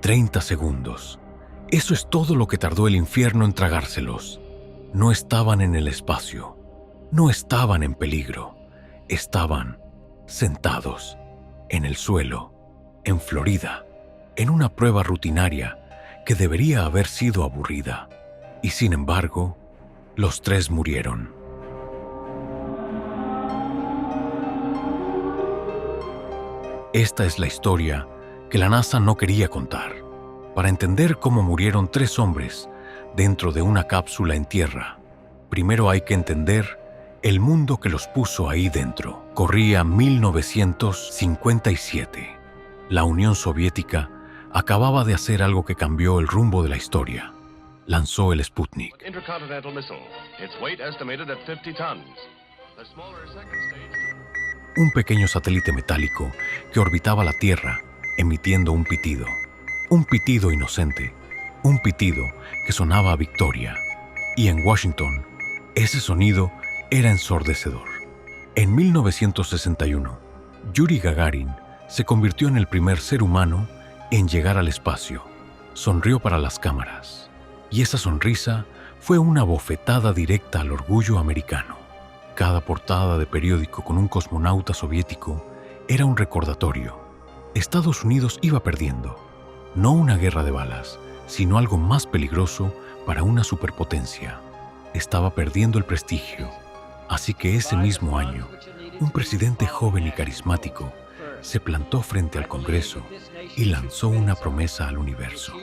30 segundos. Eso es todo lo que tardó el infierno en tragárselos. No estaban en el espacio. No estaban en peligro. Estaban sentados en el suelo, en Florida, en una prueba rutinaria que debería haber sido aburrida. Y sin embargo, los tres murieron. Esta es la historia que la NASA no quería contar. Para entender cómo murieron 3 hombres dentro de una cápsula en tierra, primero hay que entender el mundo que los puso ahí dentro. Corría 1957. La Unión Soviética acababa de hacer algo que cambió el rumbo de la historia. Lanzó el Sputnik. Un pequeño satélite metálico que orbitaba la Tierra, emitiendo un pitido inocente, un pitido que sonaba a victoria. Y en Washington, ese sonido era ensordecedor. En 1961, Yuri Gagarin se convirtió en el primer ser humano en llegar al espacio. Sonrió para las cámaras, y esa sonrisa fue una bofetada directa al orgullo americano. Cada portada de periódico con un cosmonauta soviético era un recordatorio. Estados Unidos iba perdiendo, no una guerra de balas, sino algo más peligroso para una superpotencia. Estaba perdiendo el prestigio. Así que ese mismo año, un presidente joven y carismático se plantó frente al Congreso y lanzó una promesa al universo.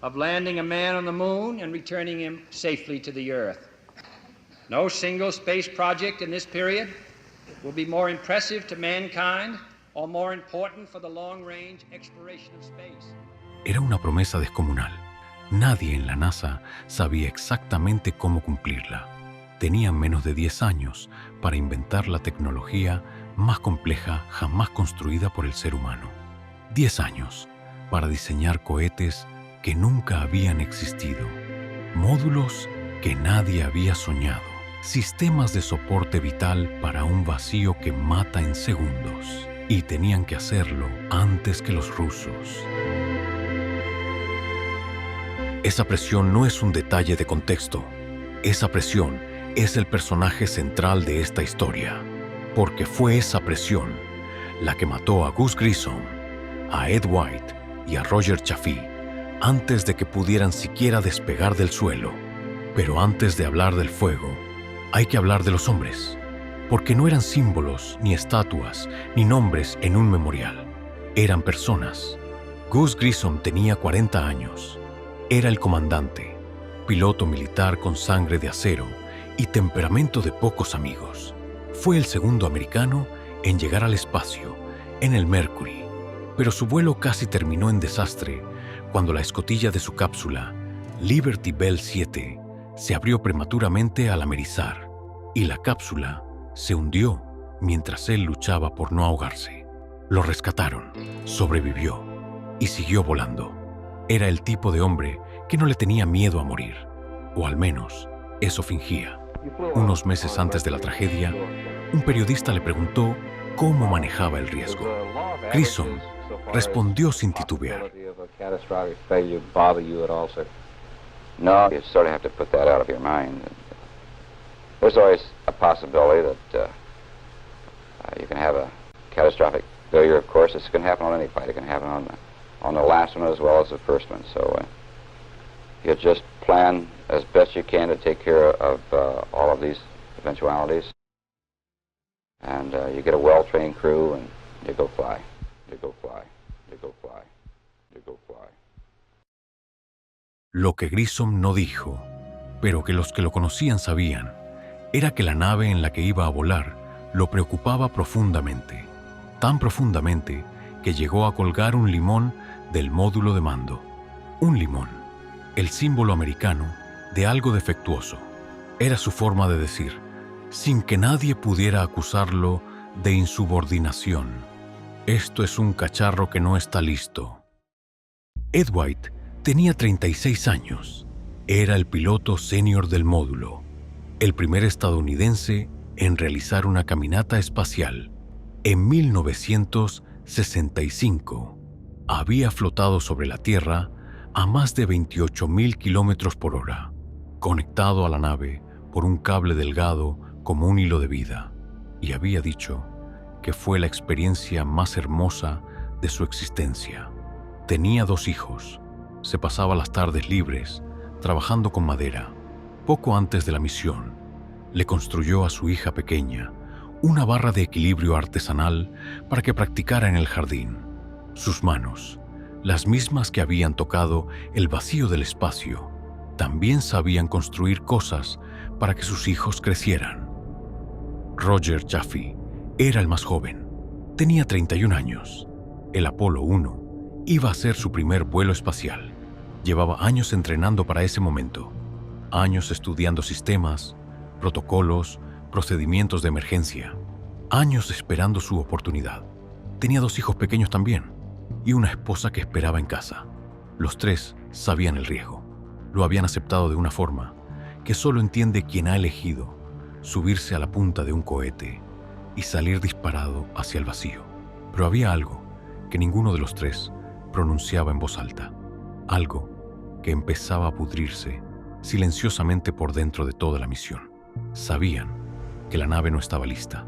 Of landing a man on the moon and returning him safely to the Earth. No single space project in this period will be more impressive to mankind or more important for the long-range exploration of space. Era una promesa descomunal. Nadie en la NASA sabía exactamente cómo cumplirla. Tenían menos de 10 años para inventar la tecnología más compleja jamás construida por el ser humano. 10 años para diseñar cohetes que nunca habían existido, módulos que nadie había soñado, sistemas de soporte vital para un vacío que mata en segundos, y tenían que hacerlo antes que los rusos. Esa presión no es un detalle de contexto. Esa presión es el personaje central de esta historia, porque fue esa presión la que mató a Gus Grissom, a Ed White y a Roger Chaffee antes de que pudieran siquiera despegar del suelo. Pero antes de hablar del fuego, hay que hablar de los hombres, porque no eran símbolos, ni estatuas, ni nombres en un memorial. Eran personas. Gus Grissom tenía 40 años. Era el comandante, piloto militar con sangre de acero y temperamento de pocos amigos. Fue el segundo americano en llegar al espacio, en el Mercury, pero su vuelo casi terminó en desastre cuando la escotilla de su cápsula, Liberty Bell 7, se abrió prematuramente al amerizar y la cápsula se hundió mientras él luchaba por no ahogarse. Lo rescataron, sobrevivió y siguió volando. Era el tipo de hombre que no le tenía miedo a morir, o al menos eso fingía. Unos meses antes de la tragedia, un periodista le preguntó cómo manejaba el riesgo. Grissom respondió sin titubear. No, you sort of have to put that out of your mind. There's always a possibility that you can have a catastrophic failure, of course. This can happen on any flight. It can happen on the last one as well as the first one. So you just plan as best you can to take care of all of these eventualities. And you get a well-trained crew and you go fly. You go fly. You go fly. You go fly. Lo que Grissom no dijo, pero que los que lo conocían sabían, era que la nave en la que iba a volar lo preocupaba profundamente, tan profundamente que llegó a colgar un limón del módulo de mando. Un limón, el símbolo americano de algo defectuoso. Era su forma de decir, sin que nadie pudiera acusarlo de insubordinación. Esto es un cacharro que no está listo. Ed White tenía 36 años. Era el piloto senior del módulo, el primer estadounidense en realizar una caminata espacial. En 1965 había flotado sobre la Tierra a más de 28,000 kilómetros por hora, conectado a la nave por un cable delgado como un hilo de vida, y había dicho que fue la experiencia más hermosa de su existencia. Tenía 2 hijos. Se pasaba las tardes libres trabajando con madera. Poco antes de la misión, le construyó a su hija pequeña una barra de equilibrio artesanal para que practicara en el jardín. Sus manos, las mismas que habían tocado el vacío del espacio, también sabían construir cosas para que sus hijos crecieran. Roger Chaffee era el más joven. Tenía 31 años. El Apolo 1 iba a ser su primer vuelo espacial. Llevaba años entrenando para ese momento, años estudiando sistemas, protocolos, procedimientos de emergencia, años esperando su oportunidad. Tenía 2 hijos pequeños también y una esposa que esperaba en casa. Los 3 sabían el riesgo. Lo habían aceptado de una forma que solo entiende quien ha elegido subirse a la punta de un cohete y salir disparado hacia el vacío. Pero había algo que ninguno de los 3 pronunciaba en voz alta, algo que empezaba a pudrirse silenciosamente por dentro de toda la misión. Sabían que la nave no estaba lista.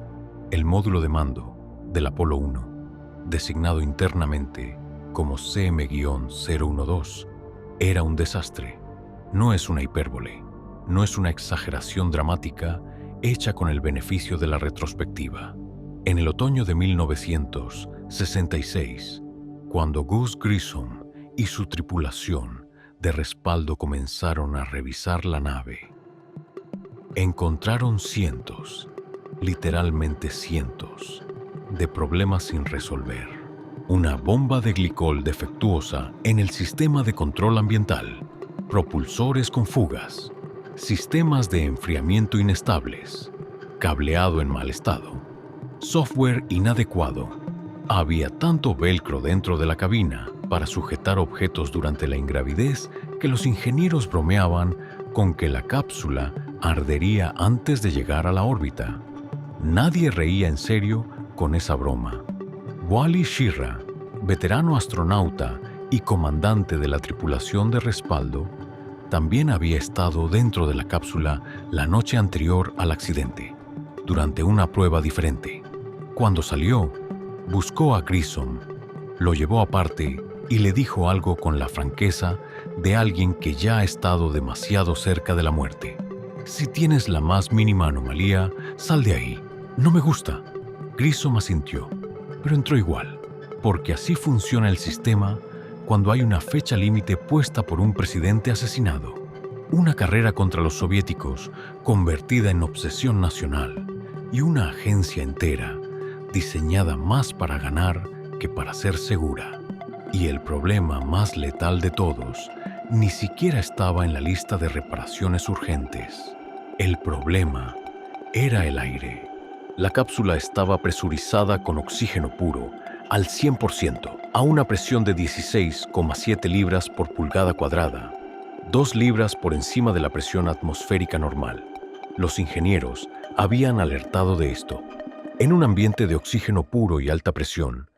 El módulo de mando del Apolo 1, designado internamente como CM-012, era un desastre. No es una hipérbole, no es una exageración dramática hecha con el beneficio de la retrospectiva. En el otoño de 1966, cuando Gus Grissom y su tripulación de respaldo comenzaron a revisar la nave, encontraron cientos, literalmente cientos, de problemas sin resolver. Una bomba de glicol defectuosa en el sistema de control ambiental, propulsores con fugas, sistemas de enfriamiento inestables, cableado en mal estado, software inadecuado. Había tanto velcro dentro de la cabina para sujetar objetos durante la ingravidez que los ingenieros bromeaban con que la cápsula ardería antes de llegar a la órbita. Nadie reía en serio con esa broma. Wally Schirra, veterano astronauta y comandante de la tripulación de respaldo, también había estado dentro de la cápsula la noche anterior al accidente, durante una prueba diferente. Cuando salió, buscó a Grissom, lo llevó aparte y le dijo algo con la franqueza de alguien que ya ha estado demasiado cerca de la muerte. Si tienes la más mínima anomalía, sal de ahí. No me gusta. Grissom asintió, pero entró igual, porque así funciona el sistema cuando hay una fecha límite puesta por un presidente asesinado. Una carrera contra los soviéticos convertida en obsesión nacional y una agencia entera diseñada más para ganar que para ser segura. Y el problema más letal de todos ni siquiera estaba en la lista de reparaciones urgentes. El problema era el aire. La cápsula estaba presurizada con oxígeno puro al 100%, a una presión de 16,7 libras por pulgada cuadrada, 2 libras por encima de la presión atmosférica normal. Los ingenieros habían alertado de esto. En un ambiente de oxígeno puro y alta presión,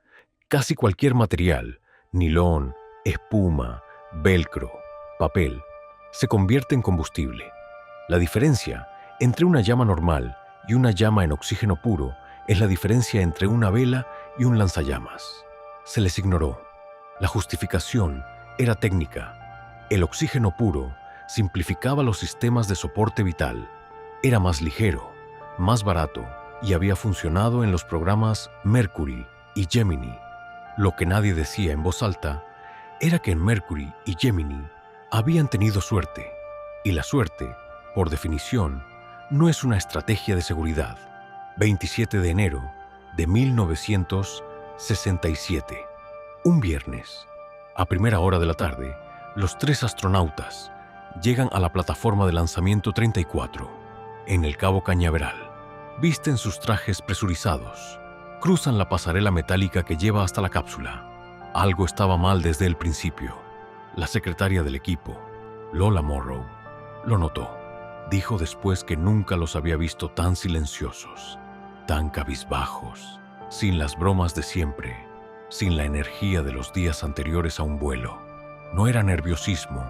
casi cualquier material, nilón, espuma, velcro, papel, se convierte en combustible. La diferencia entre una llama normal y una llama en oxígeno puro es la diferencia entre una vela y un lanzallamas. Se les ignoró. La justificación era técnica. El oxígeno puro simplificaba los sistemas de soporte vital. Era más ligero, más barato y había funcionado en los programas Mercury y Gemini. Lo que nadie decía en voz alta era que en Mercury y Gemini habían tenido suerte, y la suerte, por definición, no es una estrategia de seguridad. 27 de enero de 1967. Un viernes, a primera hora de la tarde, los 3 astronautas llegan a la plataforma de lanzamiento 34, en el Cabo Cañaveral. Visten sus trajes presurizados. Cruzan la pasarela metálica que lleva hasta la cápsula. Algo estaba mal desde el principio. La secretaria del equipo, Lola Morrow, lo notó. Dijo después que nunca los había visto tan silenciosos, tan cabizbajos, sin las bromas de siempre, sin la energía de los días anteriores a un vuelo. No era nerviosismo,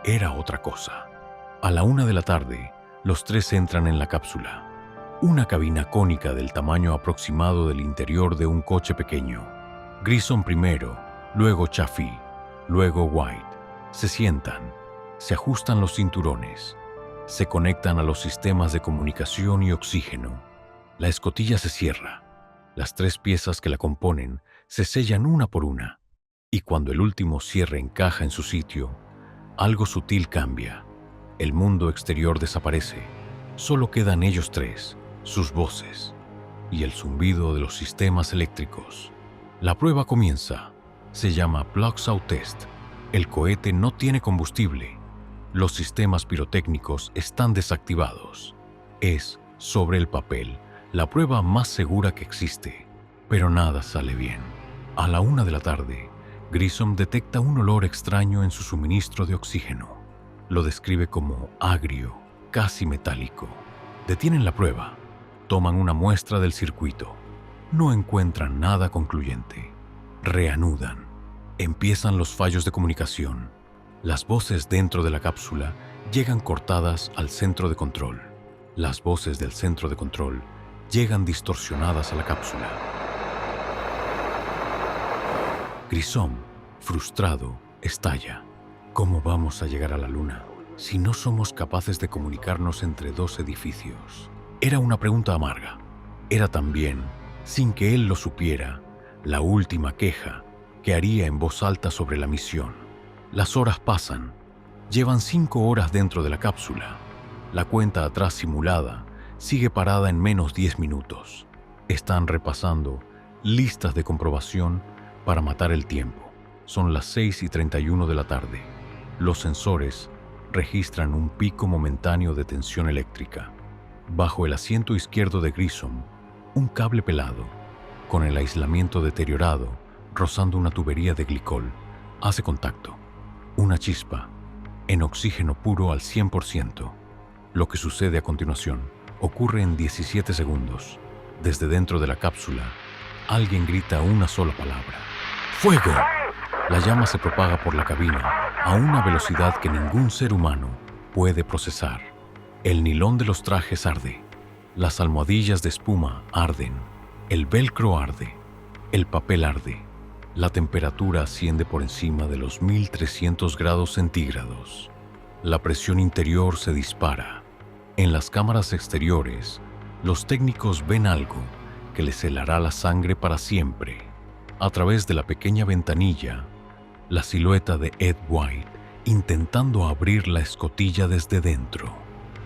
era otra cosa. A la 1 de la tarde, los tres entran en la cápsula. Una cabina cónica del tamaño aproximado del interior de un coche pequeño. Grissom primero, luego Chaffee, luego White. Se sientan, se ajustan los cinturones, se conectan a los sistemas de comunicación y oxígeno. La escotilla se cierra. Las tres piezas que la componen se sellan una por una. Y cuando el último cierre encaja en su sitio, algo sutil cambia. El mundo exterior desaparece. Solo quedan ellos tres, sus voces y el zumbido de los sistemas eléctricos. La prueba comienza. Se llama Plug-Out Test. El cohete no tiene combustible. Los sistemas pirotécnicos están desactivados. Es, sobre el papel, la prueba más segura que existe. Pero nada sale bien. A la 1 de la tarde, Grissom detecta un olor extraño en su suministro de oxígeno. Lo describe como agrio, casi metálico. Detienen la prueba. Toman una muestra del circuito. No encuentran nada concluyente. Reanudan. Empiezan los fallos de comunicación. Las voces dentro de la cápsula llegan cortadas al centro de control. Las voces del centro de control llegan distorsionadas a la cápsula. Grissom, frustrado, estalla. ¿Cómo vamos a llegar a la Luna si no somos capaces de comunicarnos entre dos edificios? Era una pregunta amarga. Era también, sin que él lo supiera, la última queja que haría en voz alta sobre la misión. Las horas pasan. Llevan 5 horas dentro de la cápsula. La cuenta atrás simulada sigue parada en menos 10 minutos. Están repasando listas de comprobación para matar el tiempo. Son las 6:31 de la tarde. Los sensores registran un pico momentáneo de tensión eléctrica. Bajo el asiento izquierdo de Grissom, un cable pelado, con el aislamiento deteriorado, rozando una tubería de glicol, hace contacto. Una chispa, en oxígeno puro al 100%. Lo que sucede a continuación ocurre en 17 segundos. Desde dentro de la cápsula, alguien grita una sola palabra: ¡Fuego! La llama se propaga por la cabina a una velocidad que ningún ser humano puede procesar. El nilón de los trajes arde. Las almohadillas de espuma arden. El velcro arde. El papel arde. La temperatura asciende por encima de los 1300 grados centígrados. La presión interior se dispara. En las cámaras exteriores, los técnicos ven algo que les helará la sangre para siempre. A través de la pequeña ventanilla, la silueta de Ed White intentando abrir la escotilla desde dentro.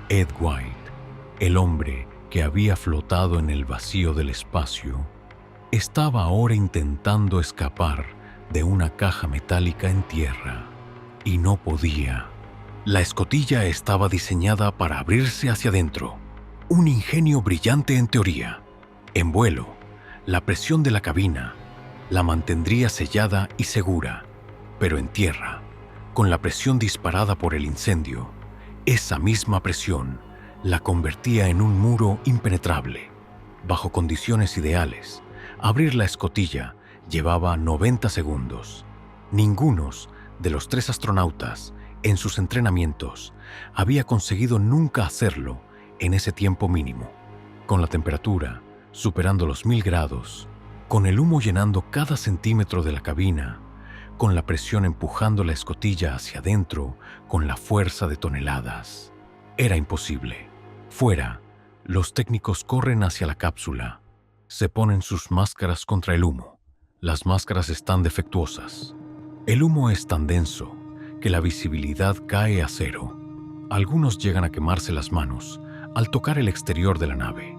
Ed White, el hombre que había flotado en el vacío del espacio, estaba ahora intentando escapar de una caja metálica en tierra, y no podía. La escotilla estaba diseñada para abrirse hacia adentro. Un ingenio brillante en teoría. En vuelo, la presión de la cabina la mantendría sellada y segura, pero en tierra, con la presión disparada por el incendio, esa misma presión la convertía en un muro impenetrable. Bajo condiciones ideales, abrir la escotilla llevaba 90 segundos. Ninguno de los 3 astronautas, en sus entrenamientos, había conseguido nunca hacerlo en ese tiempo mínimo. Con la temperatura superando los 1000 grados, con el humo llenando cada centímetro de la cabina, con la presión empujando la escotilla hacia adentro con la fuerza de toneladas. Era imposible. Fuera, los técnicos corren hacia la cápsula. Se ponen sus máscaras contra el humo. Las máscaras están defectuosas. El humo es tan denso que la visibilidad cae a cero. Algunos llegan a quemarse las manos al tocar el exterior de la nave.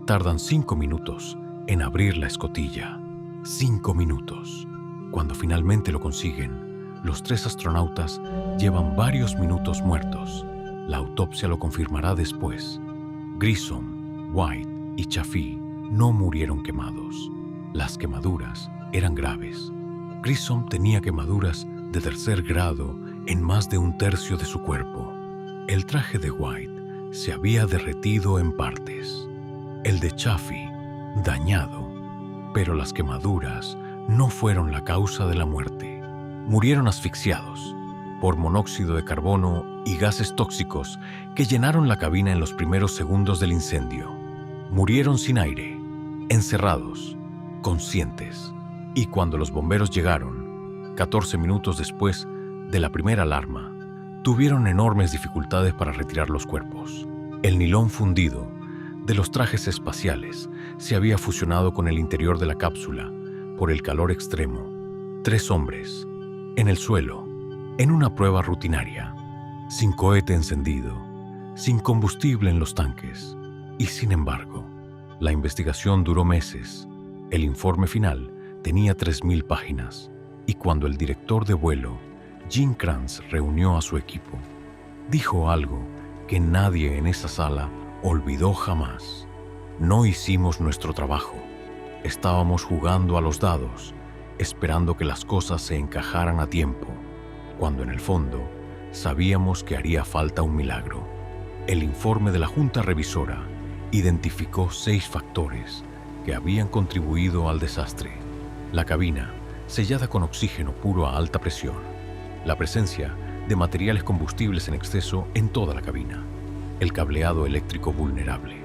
Tardan 5 minutos en abrir la escotilla. 5 minutos. Cuando finalmente lo consiguen, los 3 astronautas llevan varios minutos muertos. La autopsia lo confirmará después. Grissom, White y Chaffee no murieron quemados. Las quemaduras eran graves. Grissom tenía quemaduras de tercer grado en más de un tercio de su cuerpo. El traje de White se había derretido en partes. El de Chaffee, dañado. Pero las quemaduras no fueron la causa de la muerte. Murieron asfixiados por monóxido de carbono y gases tóxicos que llenaron la cabina en los primeros segundos del incendio. Murieron sin aire, encerrados, conscientes. Y cuando los bomberos llegaron, 14 minutos después de la primera alarma, tuvieron enormes dificultades para retirar los cuerpos. El nilón fundido de los trajes espaciales se había fusionado con el interior de la cápsula por el calor extremo. 3 hombres, en el suelo, en una prueba rutinaria, sin cohete encendido, sin combustible en los tanques. Y sin embargo, la investigación duró meses. El informe final tenía 3.000 páginas. Y cuando el director de vuelo, Gene Kranz, reunió a su equipo, dijo algo que nadie en esa sala olvidó jamás. No hicimos nuestro trabajo. Estábamos jugando a los dados, esperando que las cosas se encajaran a tiempo, cuando en el fondo sabíamos que haría falta un milagro. El informe de la Junta Revisora identificó 6 factores que habían contribuido al desastre. La cabina, sellada con oxígeno puro a alta presión. La presencia de materiales combustibles en exceso en toda la cabina. El cableado eléctrico vulnerable.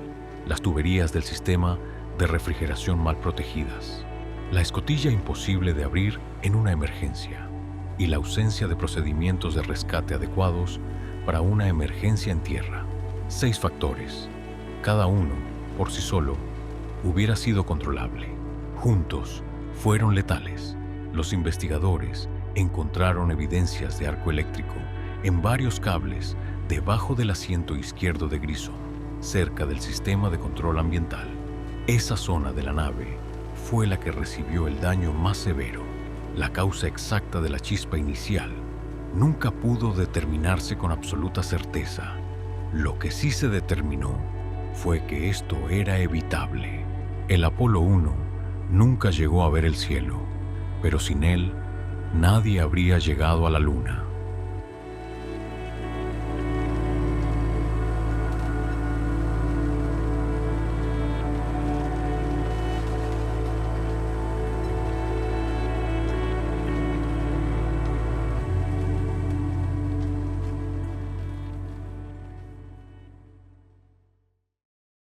Las tuberías del sistema de refrigeración mal protegidas. La escotilla imposible de abrir en una emergencia. Y la ausencia de procedimientos de rescate adecuados para una emergencia en tierra. 6 factores. Cada uno, por sí solo, hubiera sido controlable. Juntos, fueron letales. Los investigadores encontraron evidencias de arco eléctrico en varios cables debajo del asiento izquierdo de Grissom, cerca del sistema de control ambiental. Esa zona de la nave fue la que recibió el daño más severo. La causa exacta de la chispa inicial nunca pudo determinarse con absoluta certeza. Lo que sí se determinó fue que esto era evitable. El Apolo 1 nunca llegó a ver el cielo, pero sin él nadie habría llegado a la Luna.